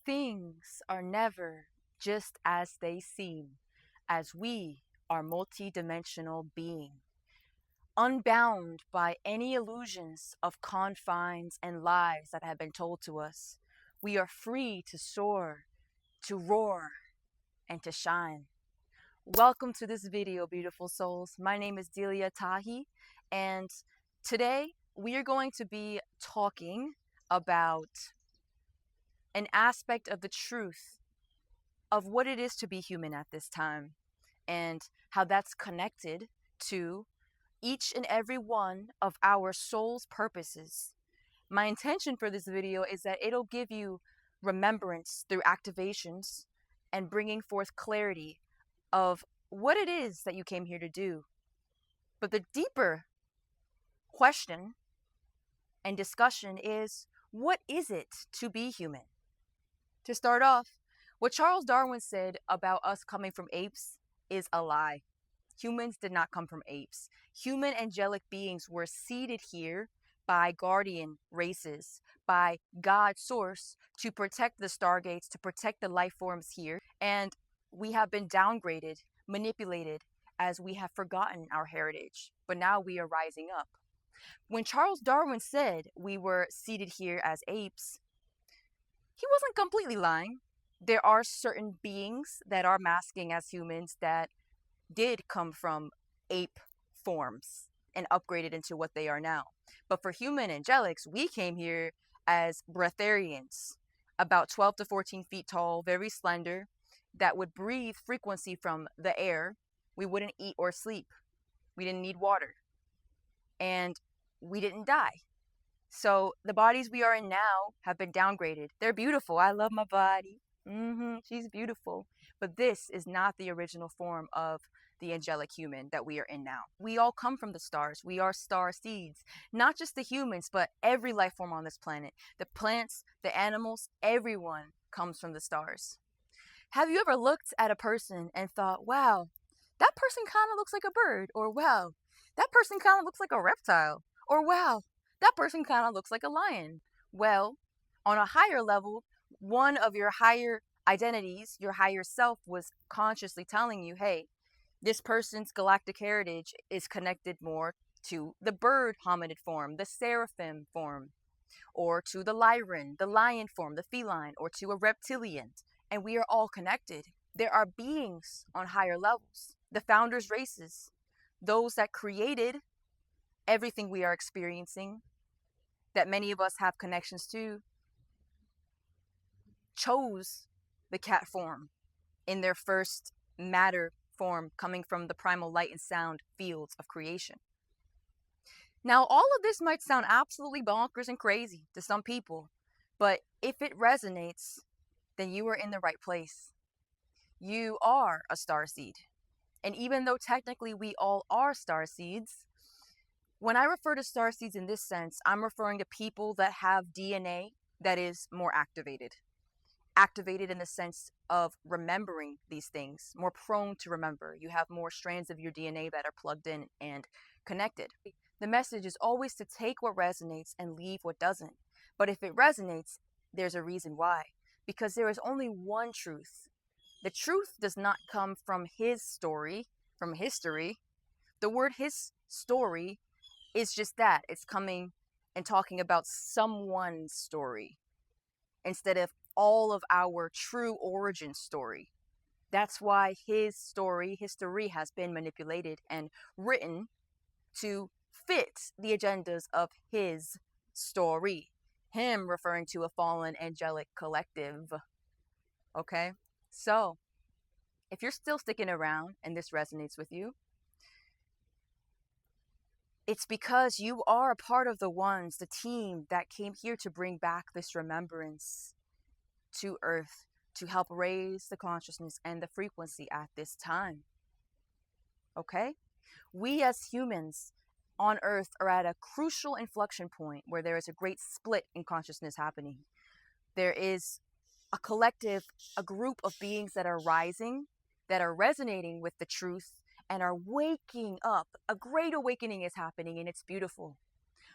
Things are never just as they seem, as we are multidimensional being, unbound by any illusions of confines and lies that have been told to us. We are free to soar, to roar, and to shine. Welcome to this video, beautiful souls. My name is Delia Tahi, and today we are going to be talking about an aspect of the truth of what it is to be human at this time and how that's connected to each and every one of our soul's purposes. My intention for this video is that it'll give you remembrance through activations and bringing forth clarity of what it is that you came here to do. But the deeper question and discussion is, what is it to be human? To start off, what Charles Darwin said about us coming from apes is a lie. Humans did not come from apes. Human angelic beings were seeded here by guardian races, by God source, to protect the stargates, to protect the life forms here. And we have been downgraded, manipulated, as we have forgotten our heritage. But now we are rising up. When Charles Darwin said we were seeded here as apes, he wasn't completely lying. There are certain beings that are masking as humans that did come from ape forms and upgraded into what they are now. But for human angelics, we came here as breatharians, about 12 to 14 feet tall, very slender, that would breathe frequency from the air. We wouldn't eat or sleep. We didn't need water. And we didn't die. So the bodies we are in now have been downgraded. They're beautiful. I love my body. She's beautiful. But this is not the original form of the angelic human that we are in now. We all come from the stars. We are star seeds. Not just the humans, but every life form on this planet. The plants, the animals, everyone comes from the stars. Have you ever looked at a person and thought, wow, that person kind of looks like a bird? Or wow, that person kind of looks like a reptile? Or wow, that person kind of looks like a lion? Well, on a higher level, one of your higher identities, your higher self, was consciously telling you, hey, this person's galactic heritage is connected more to the bird hominid form, the seraphim form, or to the lyran, the lion form, the feline, or to a reptilian. And we are all connected. There are beings on higher levels, the founders' races, those that created everything we are experiencing, that many of us have connections to, chose the cat form in their first matter form, coming from the primal light and sound fields of creation. Now, all of this might sound absolutely bonkers and crazy to some people, but if it resonates, then you are in the right place. You are a starseed. And even though technically we all are starseeds, when I refer to starseeds in this sense, I'm referring to people that have DNA that is more activated. Activated in the sense of remembering these things, more prone to remember. You have more strands of your DNA that are plugged in and connected. The message is always to take what resonates and leave what doesn't. But if it resonates, there's a reason why. Because there is only one truth. The truth does not come from his story, from history. The word his story is just that. It's coming and talking about someone's story instead of all of our true origin story. That's why his story, history, has been manipulated and written to fit the agendas of his story. Him referring to a fallen angelic collective. Okay? So, if you're still sticking around and this resonates with you, it's because you are a part of the ones, the team that came here to bring back this remembrance to Earth, to help raise the consciousness and the frequency at this time. Okay? We as humans on Earth are at a crucial inflection point where there is a great split in consciousness happening. There is a collective, a group of beings that are rising, that are resonating with the truth, and are waking up. A great awakening is happening, and it's beautiful.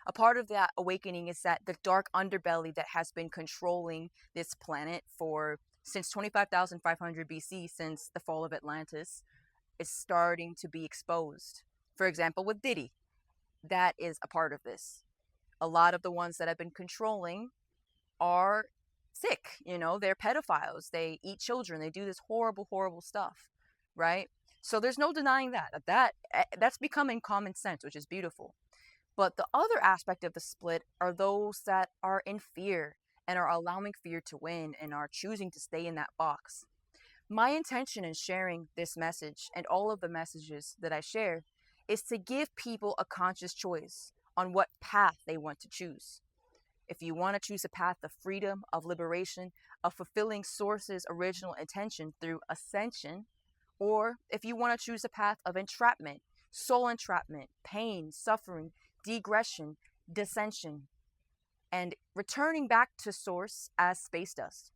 A part of that awakening is that the dark underbelly that has been controlling this planet for since 25,500 BC, since the fall of Atlantis, is starting to be exposed. For example, with Diddy, that is a part of this. A lot of the ones that have been controlling are sick, they're pedophiles, they eat children, they do this horrible, horrible stuff, right? So there's no denying that's becoming common sense, which is beautiful. But the other aspect of the split are those that are in fear and are allowing fear to win and are choosing to stay in that box. My intention in sharing this message and all of the messages that I share is to give people a conscious choice on what path they want to choose. If you want to choose a path of freedom, of liberation, of fulfilling Source's original intention through ascension, or if you want to choose a path of entrapment, soul entrapment, pain, suffering, degression, dissension, and returning back to Source as space dust.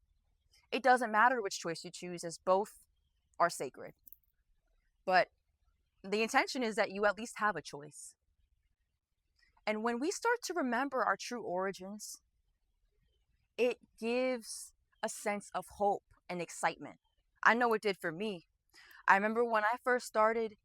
It doesn't matter which choice you choose, as both are sacred. But the intention is that you at least have a choice. And when we start to remember our true origins, it gives a sense of hope and excitement. I know it did for me. I remember when I first started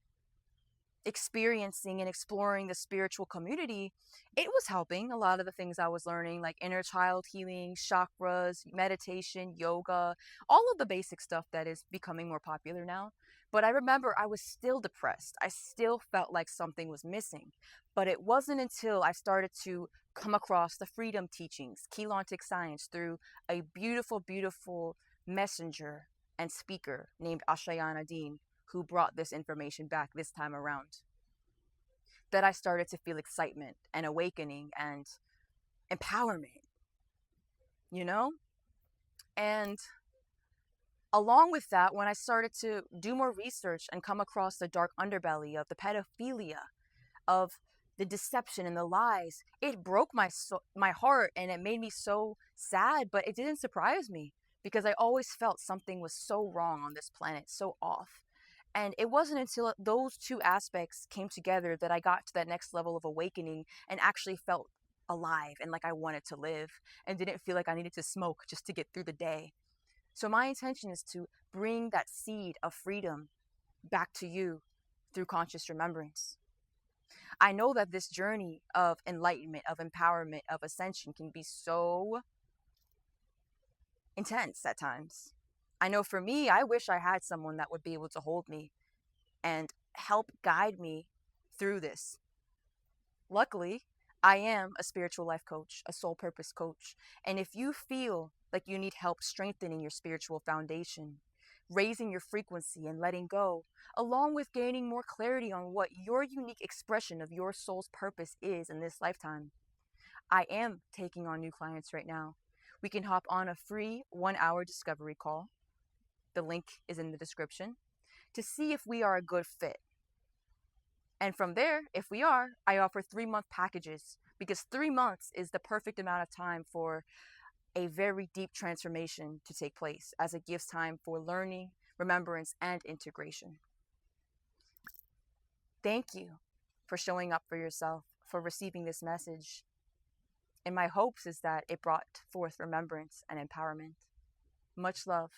experiencing and exploring the spiritual community, it was helping a lot of the things I was learning, like inner child healing, chakras, meditation, yoga, all of the basic stuff that is becoming more popular now. But I remember I was still depressed. I still felt like something was missing. But it wasn't until I started to come across the freedom teachings, Keylontic science, through a beautiful, beautiful messenger and speaker named Ashayana Dean, who brought this information back this time around, that I started to feel excitement and awakening and empowerment, you know? And along with that, when I started to do more research and come across the dark underbelly of the pedophilia, of the deception and the lies, it broke my heart, and it made me so sad, but it didn't surprise me because I always felt something was so wrong on this planet, so off. And it wasn't until those two aspects came together that I got to that next level of awakening and actually felt alive and like I wanted to live and didn't feel like I needed to smoke just to get through the day. So my intention is to bring that seed of freedom back to you through conscious remembrance. I know that this journey of enlightenment, of empowerment, of ascension can be so intense at times. I know for me, I wish I had someone that would be able to hold me and help guide me through this. Luckily, I am a spiritual life coach, a soul purpose coach. And if you feel like you need help strengthening your spiritual foundation, raising your frequency and letting go, along with gaining more clarity on what your unique expression of your soul's purpose is in this lifetime, I am taking on new clients right now. We can hop on a free 1-hour discovery call. The link is in the description to see if we are a good fit. And from there, if we are, I offer 3-month packages because 3 months is the perfect amount of time for a very deep transformation to take place, as it gives time for learning, remembrance, and integration. Thank you for showing up for yourself, for receiving this message. And my hopes is that it brought forth remembrance and empowerment. Much love.